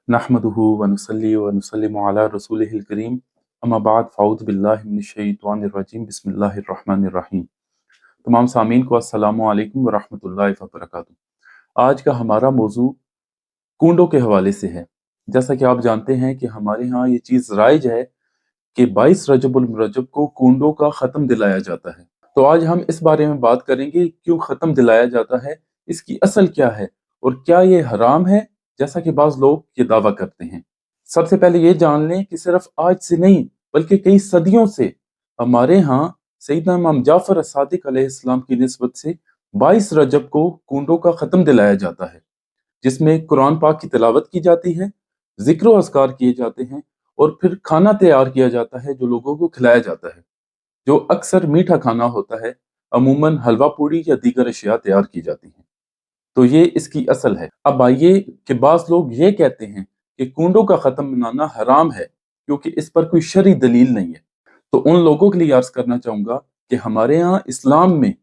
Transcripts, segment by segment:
नहमदुहु व नुसल्ली व नुसल्लिमु अला रसूलिहिल करीम अम्मा बाद फ़अऊज़ु बिल्लाहि मिनश शैतानिर रजीम बिस्मिल्लाहिर रहमानिर रहीम। तमाम सामीन को अस्सलामु अलैकुम व रहमतुल्लाहि व बरकातुहू। आज का हमारा मौजू कूंडों के हवाले से है। जैसा कि आप जानते हैं कि हमारे यहाँ ये चीज़ राइज है कि 22 रजबुल मुरज्जब को कूंडों का ख़त्म दिलाया जाता है। तो आज हम इस बारे में बात करेंगे क्यों ख़त्म दिलाया जाता है, इसकी असल क्या है और क्या ये हराम है जैसा कि बाज़ लोग ये दावा करते हैं। सबसे पहले ये जान लें कि सिर्फ आज से नहीं बल्कि कई सदियों से हमारे यहाँ सैयदना इमाम जाफर सादिक अलैहिस्सलाम की निस्बत से 22 रजब को कूंडों का ख़त्म दिलाया जाता है, जिसमें कुरान पाक की तिलावत की जाती है, जिक्र व अज़कार किए जाते हैं और फिर खाना तैयार किया जाता है जो लोगों को खिलाया जाता है, जो अक्सर मीठा खाना होता है। अमूमन हलवा पूड़ी या दीगर अशिया तैयार की जाती हैं। तो ये इसकी असल है। अब आइए कि बाज़ लोग ये कहते हैं कि कूंडों का ख़त्म मनाना हराम है क्योंकि इस पर कोई शरई दलील नहीं है। तो उन लोगों के लिए अर्ज़ करना चाहूँगा कि हमारे यहाँ इस्लाम में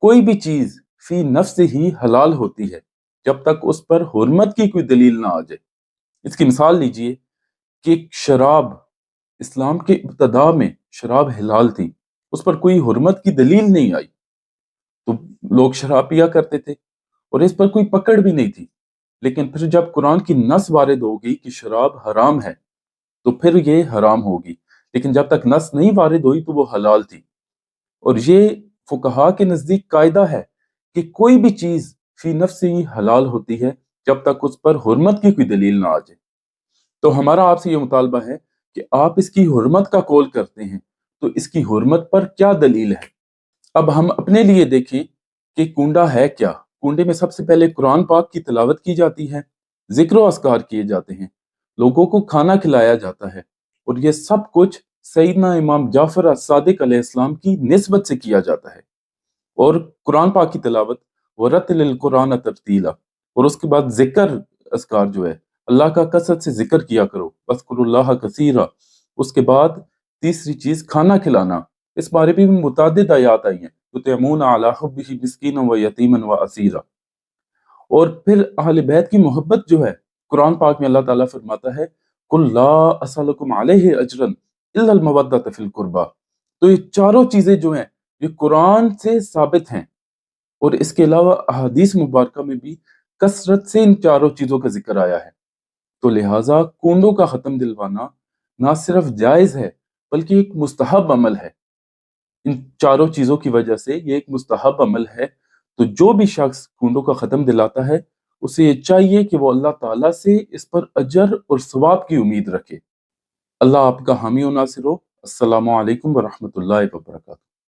कोई भी चीज़ फ़ी नफ्स ही हलाल होती है जब तक उस पर हुर्मत की कोई दलील ना आ जाए। इसकी मिसाल लीजिए कि शराब, इस्लाम के इब्तिदा में शराब हलाल थी, उस पर कोई हुर्मत की दलील नहीं आई, तो लोग शराब पिया करते थे और इस पर कोई पकड़ भी नहीं थी। लेकिन फिर जब कुरान की नस वारिद हो गई कि शराब हराम है, तो फिर ये हराम होगी, लेकिन जब तक नस नहीं वारिद हुई तो वो हलाल थी। और ये फुकहा के नज़दीक कायदा है कि कोई भी चीज़ फी नफ्स ही हलाल होती है जब तक उस पर हुर्मत की कोई दलील ना आ जाए। तो हमारा आपसे ये मुतालबा है कि आप इसकी हुर्मत का कौल करते हैं, तो इसकी हुर्मत पर क्या दलील है। अब हम अपने लिए देखें कि कूंडा है क्या। कूंडे में सबसे पहले कुरान पाक की तिलावत की जाती है, जिक्र व अस्कार किए जाते हैं, लोगों को खाना खिलाया जाता है और ये सब कुछ सैयदना इमाम जाफर सादिक अलैहिस्सलाम की निस्बत से किया जाता है। और कुरान पाक की तिलावत वरतिल कुरान तरतीला, और उसके बाद जिक्र अस्कार जो है, अल्लाह का कसरत से जिक्र किया करो, वज़्कुरुल्लाह कसीरा। उसके बाद तीसरी चीज खाना खिलाना, इस बारे में भी मुतादिद आयात आई हैं, युतिमूना अला हुब्बिही मिस्कीनन व यतीमन व असीरा। और फिर अहले बैत की मोहब्बत जो है, कुरान पाक में अल्लाह ताला फरमाता है, कुल ला असलकुम अलैहि अजरन इल्लल मवद्दत फिल कुर्बा। तो ये चारों चीजें जो हैं ये कुरान से साबित हैं और इसके अलावा अहादीस मुबारका में भी कसरत से इन चारों चीजों का जिक्र आया है। तो लिहाजा कूंडों का खत्म दिलवाना ना सिर्फ जायज है बल्कि एक मुस्तहब अमल है। इन चारों चीजों की वजह से ये एक मुस्तहब अमल है। तो जो भी शख्स कूंडों का खत्म दिलाता है उसे ये चाहिए कि वो अल्लाह ताला से इस पर अजर और सवाब की उम्मीद रखे। अल्लाह आपका हामी और नासिर हो। अस्सलामु अलैकुम व रहमतुल्लाहि व बरकातहू।